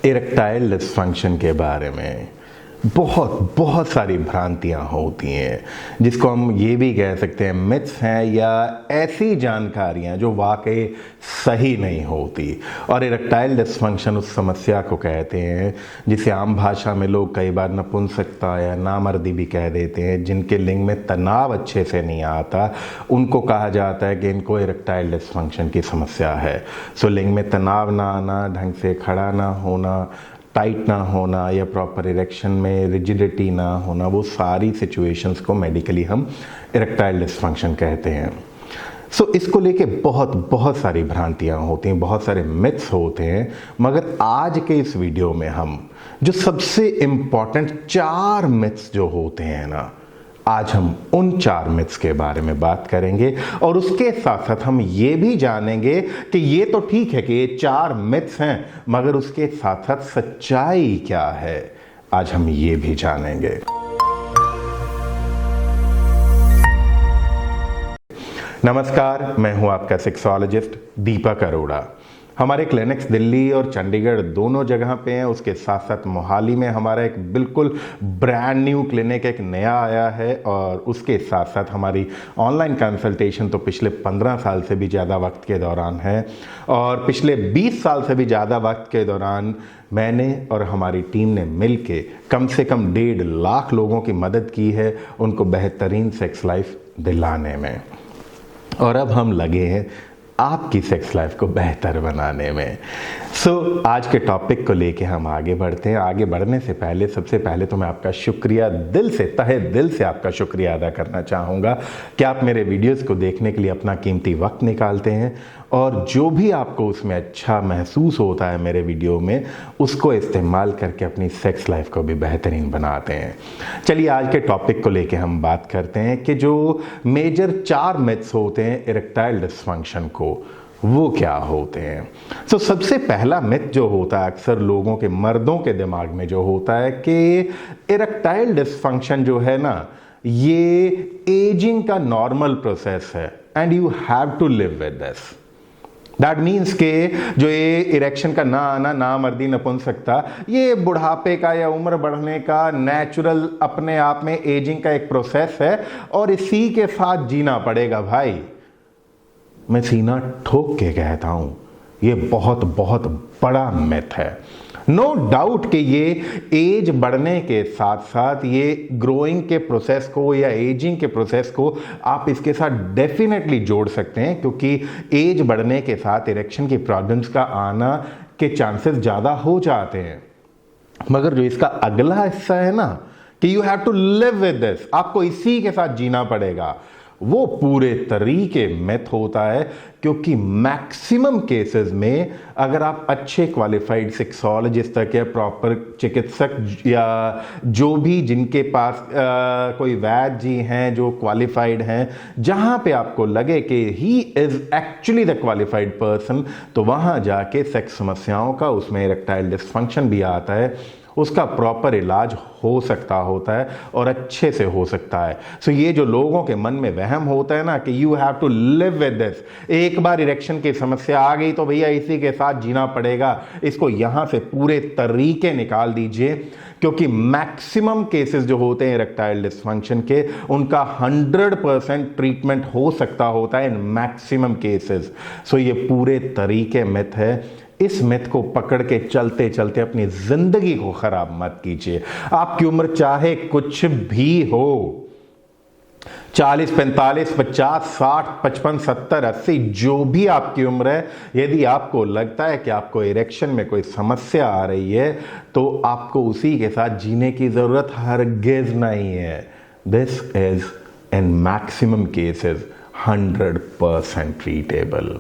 Erectile dysfunction के बारे में बहुत सारी भ्रांतियां होती हैं, जिसको हम ये भी कह सकते हैं मिथ्स हैं या ऐसी जानकारियां जो वाकई सही नहीं होती। और इरेक्टाइल डिसफंक्शन उस समस्या को कहते हैं जिसे आम भाषा में लोग कई बार नपुंसकता या नामर्दी भी कह देते हैं। जिनके लिंग में तनाव अच्छे से नहीं आता उनको कहा जाता है कि इनको इरेक्टाइल डिसफंक्शन की समस्या है। सो लिंग में तनाव ना आना, ढंग से खड़ा ना होना, टाइट ना होना या प्रॉपर इरेक्शन में रिजिडिटी ना होना, वो सारी सिचुएशंस को मेडिकली हम इरेक्टाइल डिसफंक्शन कहते हैं। सो इसको लेके बहुत सारी भ्रांतियां होती हैं, बहुत सारे मिथ्स होते हैं। मगर आज के इस वीडियो में हम जो सबसे इम्पॉर्टेंट 4 मिथ्स जो होते हैं ना, आज हम उन 4 मिथ्स के बारे में बात करेंगे। और उसके साथ साथ हम ये भी जानेंगे कि ये तो ठीक है कि ये 4 मिथ्स हैं, मगर उसके साथ साथ सच्चाई क्या है, आज हम ये भी जानेंगे। नमस्कार, मैं हूं आपका सेक्सोलॉजिस्ट दीपक अरोड़ा। हमारे क्लिनिक्स दिल्ली और चंडीगढ़ दोनों जगह पे हैं। उसके साथ साथ मोहाली में हमारा एक बिल्कुल ब्रांड न्यू क्लिनिक एक नया आया है। और उसके साथ साथ हमारी ऑनलाइन कंसल्टेशन तो पिछले 15 साल से भी ज़्यादा वक्त के दौरान है। और पिछले 20 साल से भी ज़्यादा वक्त के दौरान मैंने और हमारी टीम ने मिलके कम से कम 1.5 लाख लोगों की मदद की है, उनको बेहतरीन सेक्स लाइफ दिलाने में। और अब हम लगे हैं आपकी सेक्स लाइफ को बेहतर बनाने में। सो आज के टॉपिक को लेके हम आगे बढ़ते हैं। आगे बढ़ने से पहले सबसे पहले तो मैं आपका शुक्रिया दिल से, तहे दिल से आपका शुक्रिया अदा करना चाहूँगा कि आप मेरे वीडियोस को देखने के लिए अपना कीमती वक्त निकालते हैं और जो भी आपको उसमें अच्छा महसूस होता है मेरे वीडियो में, उसको इस्तेमाल करके अपनी सेक्स लाइफ को भी बेहतरीन बनाते हैं। चलिए आज के टॉपिक को लेके हम बात करते हैं कि जो मेजर 4 मिथ्स होते हैं इरेक्टाइल डिसफंक्शन को, वो क्या होते हैं। सो सबसे पहला मिथ जो होता है अक्सर लोगों के, मर्दों के दिमाग में जो होता है कि इरेक्टाइल डिसफंक्शन जो है ना, ये एजिंग का नॉर्मल प्रोसेस है and you have to live with this. That means के जो ये इरेक्शन का ना आना, ना मर्दी, नपुंसकता, ये बुढ़ापे का या उम्र बढ़ने का नेचुरल अपने आप में एजिंग का एक प्रोसेस है और इसी के साथ जीना पड़ेगा भाई। मैं सीना ठोक के कहता हूं, ये बहुत बड़ा मिथ है। नो डाउट कि ये एज बढ़ने के साथ साथ ये ग्रोइंग के प्रोसेस को या एजिंग के प्रोसेस को आप इसके साथ डेफिनेटली जोड़ सकते हैं, क्योंकि एज बढ़ने के साथ इरेक्शन की प्रॉब्लम्स का आना के चांसेस ज़्यादा हो जाते हैं। मगर जो इसका अगला हिस्सा है ना कि you have to live with this, आपको इसी के साथ जीना पड़ेगा, वो पूरे तरीके मिथ होता है। क्योंकि मैक्सिमम केसेस में अगर आप अच्छे क्वालिफाइड सेक्सोलॉजिस्ट तक या प्रॉपर चिकित्सक या जो भी जिनके पास कोई वैद्य जी हैं जो क्वालिफाइड हैं, जहां पे आपको लगे कि he is actually the qualified person, तो वहां जाके सेक्स समस्याओं का, उसमें इरेक्टाइल डिसफंक्शन भी आता है, उसका प्रॉपर इलाज हो सकता होता है और अच्छे से हो सकता है। सो ये जो लोगों के मन में वहम होता है ना कि you have to live with this, एक बार इरेक्शन की समस्या आ गई तो भैया इसी के साथ जीना पड़ेगा, इसको यहां से पूरे तरीके निकाल दीजिए। क्योंकि मैक्सिमम केसेस जो होते हैं इरेक्टाइल डिसफंक्शन के, उनका 100% ट्रीटमेंट हो सकता होता है इन मैक्सिमम केसेस। सो ये पूरे तरीके मिथ है। इस मिथ को पकड़ के चलते चलते अपनी जिंदगी को खराब मत कीजिए। आपकी उम्र चाहे कुछ भी हो, 40, 45, 50, 60, 55, 70, 80, जो भी आपकी उम्र है, यदि आपको लगता है कि आपको इरेक्शन में कोई समस्या आ रही है तो आपको उसी के साथ जीने की जरूरत हरगिज नहीं है। This is in maximum cases 100% treatable.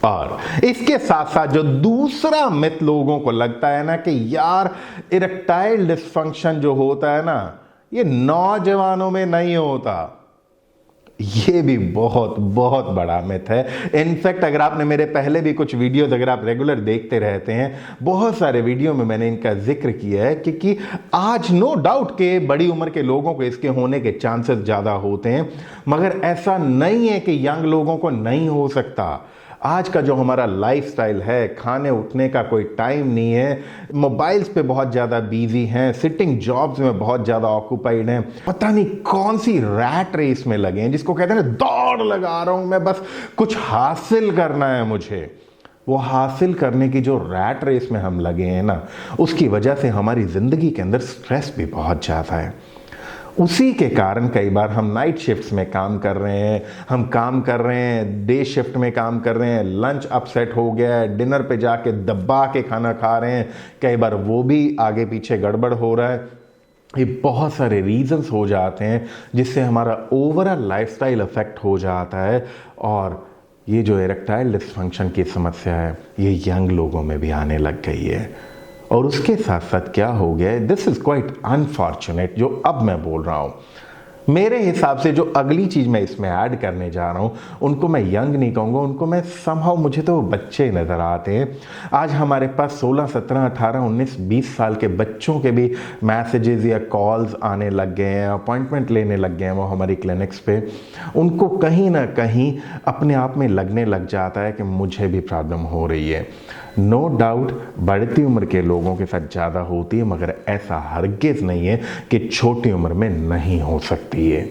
और इसके साथ साथ जो दूसरा मिथ लोगों को लगता है ना कि यार इरेक्टाइल डिसफंक्शन जो होता है ना, ये नौजवानों में नहीं होता, ये भी बहुत बड़ा मिथ है। इनफैक्ट अगर आपने मेरे पहले भी कुछ वीडियोस अगर आप रेगुलर देखते रहते हैं, बहुत सारे वीडियो में मैंने इनका जिक्र किया है क्योंकि आज नो डाउट के बड़ी उम्र के लोगों को इसके होने के चांसेस ज़्यादा होते हैं, मगर ऐसा नहीं है कि यंग लोगों को नहीं हो सकता। आज का जो हमारा लाइफस्टाइल है, खाने उठने का कोई टाइम नहीं है, मोबाइल्स पे बहुत ज़्यादा बिजी हैं, सिटिंग जॉब्स में बहुत ज़्यादा ऑक्यूपाइड हैं, पता नहीं कौन सी रैट रेस में लगे हैं, जिसको कहते हैं ना दौड़ लगा रहा हूँ मैं, बस कुछ हासिल करना है मुझे। वो हासिल करने की जो रैट रेस में हम लगे हैं ना, उसकी वजह से हमारी ज़िंदगी के अंदर स्ट्रेस भी बहुत ज़्यादा है। उसी के कारण कई बार हम नाइट शिफ्ट्स में काम कर रहे हैं, हम काम कर रहे हैं, डे शिफ्ट में काम कर रहे हैं, लंच अपसेट हो गया है, डिनर पे जाके दबा के खाना खा रहे हैं, कई बार वो भी आगे पीछे गड़बड़ हो रहा है। ये बहुत सारे रीजंस हो जाते हैं जिससे हमारा ओवरऑल लाइफस्टाइल अफेक्ट हो जाता है। और ये जो इरेक्टाइल डिसफंक्शन की समस्या है, ये यंग लोगों में भी आने लग गई है। और उसके साथ साथ क्या हो गया है, दिस इज़ क्वाइट अनफॉर्चुनेट, जो अब मैं बोल रहा हूँ। मेरे हिसाब से जो अगली चीज़ मैं इसमें ऐड करने जा रहा हूँ, उनको मैं यंग नहीं कहूँगा, उनको मैं समहाउ, मुझे तो बच्चे नज़र आते हैं। आज हमारे पास 16, 17, 18, 19, 20 साल के बच्चों के भी मैसेजेस या कॉल्स आने लग गए हैं, अपॉइंटमेंट लेने लग गए हैं वो हमारी क्लिनिक्स पे। उनको कहीं ना कहीं अपने आप में लगने लग जाता है कि मुझे भी प्रॉब्लम हो रही है। नो डाउट बढ़ती उम्र के लोगों के साथ ज़्यादा होती है, मगर ऐसा हरगिज़ नहीं है कि छोटी उम्र में नहीं हो सकती है।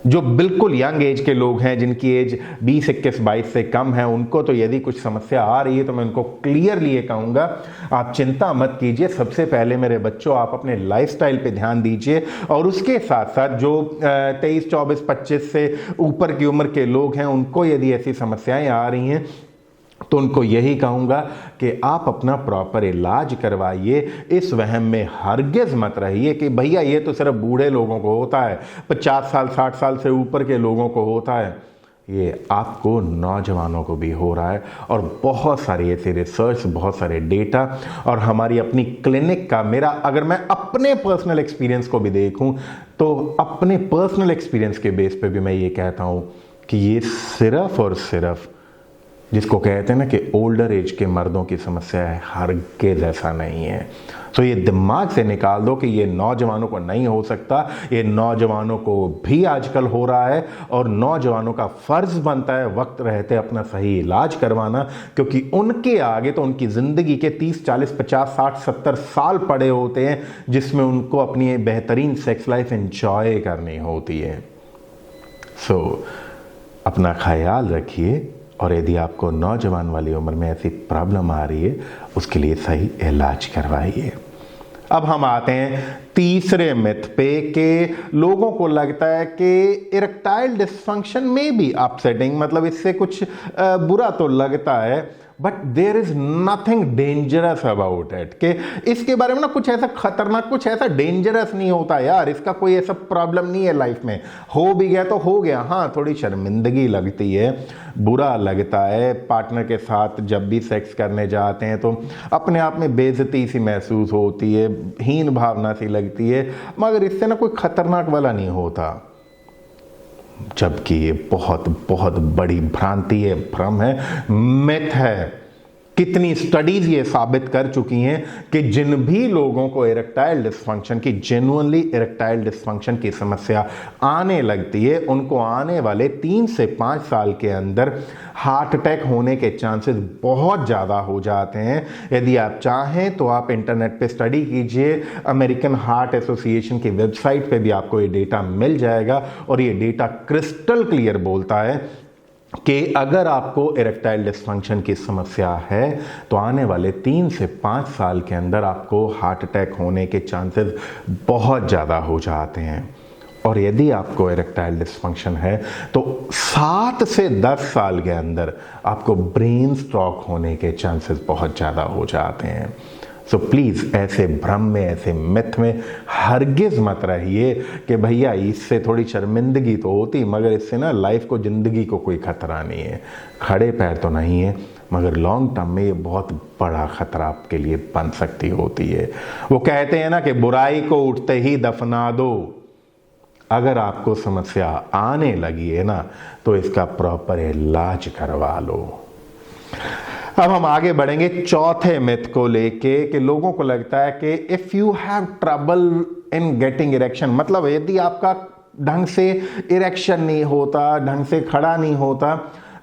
जो बिल्कुल यंग एज के लोग हैं, जिनकी एज 20, 21, 22 से कम है, उनको तो यदि कुछ समस्या आ रही है तो मैं उनको क्लियरली ये कहूँगा, आप चिंता मत कीजिए। सबसे पहले मेरे बच्चों, आप अपने लाइफस्टाइल पे ध्यान दीजिए। और उसके साथ साथ जो 23, 24, 25 से ऊपर की उम्र के लोग हैं, उनको यदि ऐसी समस्याएं आ रही हैं तो उनको यही कहूँगा कि आप अपना प्रॉपर इलाज करवाइए। इस वहम में हरगिज़ मत रहिए कि भैया ये तो सिर्फ बूढ़े लोगों को होता है, 50 साल 60 साल से ऊपर के लोगों को होता है। ये आपको नौजवानों को भी हो रहा है। और बहुत सारी ऐसी रिसर्च, बहुत सारे डेटा, और हमारी अपनी क्लिनिक का, मेरा अगर मैं अपने पर्सनल एक्सपीरियंस को भी देखूं तो अपने पर्सनल एक्सपीरियंस के बेस पे भी मैं ये कहता हूं कि ये सिर्फ और सिर्फ, जिसको कहते हैं ना कि ओल्डर एज के मर्दों की समस्या है, हरगिज़ ऐसा नहीं है। तो ये दिमाग से निकाल दो कि ये नौजवानों को नहीं हो सकता। ये नौजवानों को भी आजकल हो रहा है, और नौजवानों का फ़र्ज़ बनता है वक्त रहते अपना सही इलाज करवाना, क्योंकि उनके आगे तो उनकी ज़िंदगी के 30, 40, 50, 60, 70 साल पड़े होते हैं, जिसमें उनको अपनी बेहतरीन सेक्स लाइफ एंजॉय करनी होती है। सो अपना ख्याल रखिए, और यदि आपको नौजवान वाली उम्र में ऐसी प्रॉब्लम आ रही है, उसके लिए सही इलाज करवाइए। अब हम आते हैं तीसरे मिथ पे कि लोगों को लगता है कि इरेक्टाइल डिसफंक्शन में भी अपसेटिंग, मतलब इससे कुछ बुरा तो लगता है, but there is nothing dangerous about it, कि इसके बारे में ना कुछ ऐसा खतरनाक, कुछ ऐसा डेंजरस नहीं होता यार, इसका कोई ऐसा प्रॉब्लम नहीं है लाइफ में, हो भी गया तो हो गया। हाँ, थोड़ी शर्मिंदगी लगती है, बुरा लगता है, पार्टनर के साथ जब भी सेक्स करने जाते हैं तो अपने आप में बेइज्जती सी महसूस होती है, हीन भावना सी लगती है, मगर इससे ना कोई खतरनाक वाला नहीं होता। जबकि ये बहुत बहुत बड़ी भ्रांति है, भ्रम है, मिथ है। कितनी स्टडीज ये साबित कर चुकी हैं कि जिन भी लोगों को इरेक्टाइल डिसफंक्शन की, जेन्युइनली इरेक्टाइल डिसफंक्शन की समस्या आने लगती है, उनको आने वाले 3 से 5 साल के अंदर हार्ट अटैक होने के चांसेस बहुत ज़्यादा हो जाते हैं। यदि आप चाहें तो आप इंटरनेट पे स्टडी कीजिए, अमेरिकन हार्ट एसोसिएशन की वेबसाइट पे भी आपको ये डेटा मिल जाएगा, और ये डेटा क्रिस्टल क्लियर बोलता है कि अगर आपको इरेक्टाइल डिसफंक्शन की समस्या है तो आने वाले 3 से 5 साल के अंदर आपको हार्ट अटैक होने के चांसेस बहुत ज़्यादा हो जाते हैं। और यदि आपको इरेक्टाइल डिसफंक्शन है तो 7 से 10 साल के अंदर आपको ब्रेन स्ट्रोक होने के चांसेस बहुत ज़्यादा हो जाते हैं। सो प्लीज़ ऐसे भ्रम में, ऐसे मिथ में हरगिज़ मत रहिए कि भैया इससे थोड़ी शर्मिंदगी तो होती, मगर इससे ना लाइफ को, ज़िंदगी को कोई ख़तरा नहीं है। खड़े पैर तो नहीं है, मगर लॉन्ग टर्म में ये बहुत बड़ा ख़तरा आपके लिए बन सकती होती है। वो कहते हैं ना कि बुराई को उठते ही दफना दो। अगर आपको समस्या आने लगी है ना, तो इसका प्रॉपर इलाज करवा लो। अब हम आगे बढ़ेंगे चौथे मिथ को लेके कि लोगों को लगता है कि if you have trouble in getting erection, मतलब यदि आपका ढंग से इरेक्शन नहीं होता, ढंग से खड़ा नहीं होता,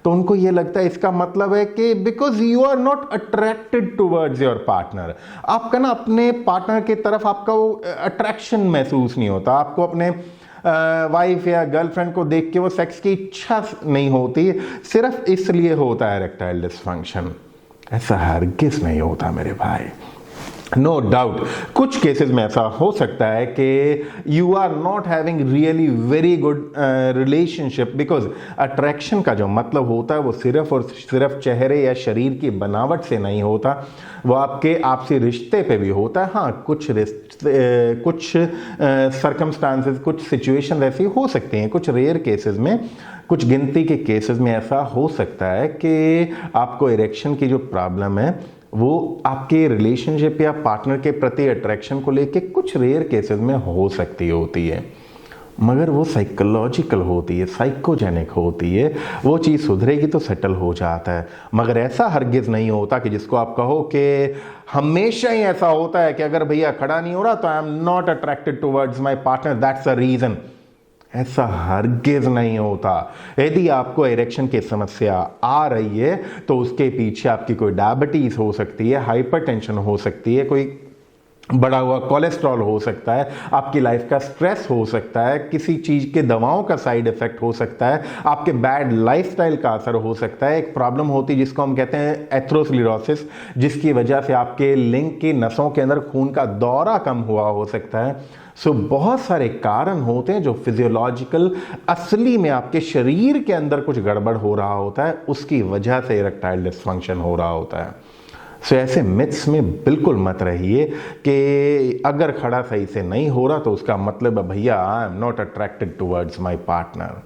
तो उनको ये लगता है इसका मतलब है कि because you are not attracted towards your partner, आपका ना अपने पार्टनर की तरफ आपका वो अट्रैक्शन महसूस नहीं होता, आपको अपने वाइफ या गर्लफ्रेंड को देख के वो सेक्स की इच्छा नहीं होती, सिर्फ इसलिए होता है इरेक्टाइल डिसफंक्शन। ऐसा हरगिज नहीं होता मेरे भाई। नो डाउट कुछ केसेस में ऐसा हो सकता है कि you are not having really very good relationship, because attraction का जो मतलब होता है वो सिर्फ और सिर्फ चेहरे या शरीर की बनावट से नहीं होता, वो आपके आपसी रिश्ते पे भी होता है। हाँ, कुछ सर्कमस्टांसेस, कुछ सिचुएशन ऐसी हो सकती हैं, कुछ रेयर केसेस में, कुछ गिनती के केसेस में ऐसा हो सकता है कि आपको इरेक्शन की जो प्रॉब्लम है वो आपके रिलेशनशिप या पार्टनर के प्रति अट्रैक्शन को लेके कुछ रेयर केसेस में हो सकती होती है, मगर वो साइकोलॉजिकल होती है, साइकोजेनिक होती है, वो चीज़ सुधरेगी तो सेटल हो जाता है। मगर ऐसा हरगिज़ नहीं होता कि जिसको आप कहो कि हमेशा ही ऐसा होता है कि अगर भैया खड़ा नहीं हो रहा तो I am not attracted towards my partner, that's a reason. ऐसा हरगिज नहीं होता। यदि आपको इरेक्शन की समस्या आ रही है तो उसके पीछे आपकी कोई डायबिटीज हो सकती है, हाइपरटेंशन हो सकती है, कोई बढ़ा हुआ कोलेस्ट्रॉल हो सकता है, आपकी लाइफ का स्ट्रेस हो सकता है, किसी चीज़ के दवाओं का साइड इफेक्ट हो सकता है, आपके बैड लाइफस्टाइल का असर हो सकता है। एक प्रॉब्लम होती है जिसको हम कहते हैं एथरोस्क्लेरोसिस, जिसकी वजह से आपके लिंग की नसों के अंदर खून का दौरा कम हुआ हो सकता है। सो बहुत सारे कारण होते हैं जो फिजियोलॉजिकल, असली में आपके शरीर के अंदर कुछ गड़बड़ हो रहा होता है, उसकी वजह से इरेक्टाइल डिसफंक्शन हो रहा होता है। सो ऐसे मिथ्स में बिल्कुल मत रहिए कि अगर खड़ा सही से नहीं हो रहा तो उसका मतलब है भैया I am not attracted towards my partner.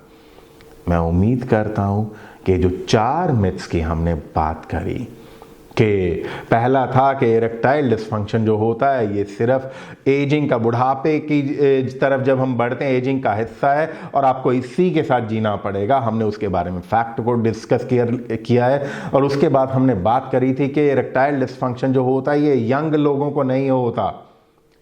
मैं उम्मीद करता हूं कि जो 4 मिथ्स की हमने बात करी, कि पहला था कि इरेक्टाइल डिसफंक्शन जो होता है ये सिर्फ एजिंग का, बुढ़ापे की तरफ जब हम बढ़ते हैं, एजिंग का हिस्सा है और आपको इसी के साथ जीना पड़ेगा। हमने उसके बारे में फैक्ट को डिस्कस किया है। और उसके बाद हमने बात करी थी कि इरेक्टाइल डिसफंक्शन जो होता है ये यंग लोगों को नहीं होता,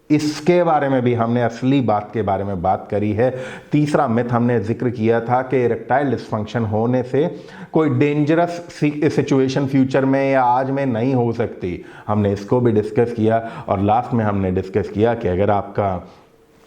इसके बारे में भी हमने असली बात के बारे में बात करी है। तीसरा मिथ हमने जिक्र किया था कि इरेक्टाइल डिसफंक्शन होने से कोई डेंजरस सिचुएशन फ्यूचर में या आज में नहीं हो सकती, हमने इसको भी डिस्कस किया। और लास्ट में हमने डिस्कस किया कि अगर आपका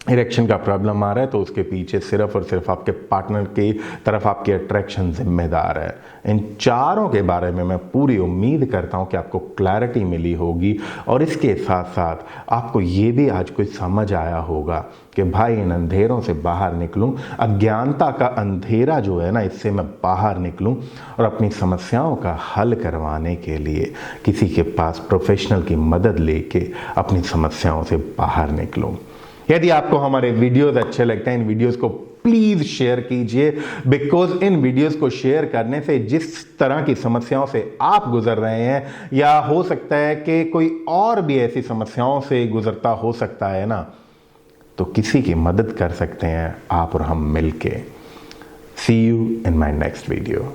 इरेक्शन का प्रॉब्लम आ रहा है तो उसके पीछे सिर्फ और सिर्फ आपके पार्टनर की तरफ आपकी अट्रैक्शन जिम्मेदार है। इन चारों के बारे में मैं पूरी उम्मीद करता हूं कि आपको क्लैरिटी मिली होगी और इसके साथ साथ आपको ये भी आज कुछ समझ आया होगा कि भाई इन अंधेरों से बाहर निकलूं, अज्ञानता का अंधेरा जो है ना, इससे मैं बाहर निकलूं और अपनी समस्याओं का हल करवाने के लिए किसी के पास प्रोफेशनल की मदद लेके अपनी समस्याओं से बाहर निकलूं। यदि आपको हमारे वीडियोस अच्छे लगते हैं, इन वीडियोस को प्लीज शेयर कीजिए, बिकॉज इन वीडियोस को शेयर करने से जिस तरह की समस्याओं से आप गुजर रहे हैं, या हो सकता है कि कोई और भी ऐसी समस्याओं से गुजरता हो सकता है ना, तो किसी की मदद कर सकते हैं आप और हम मिलके। See you in my next video.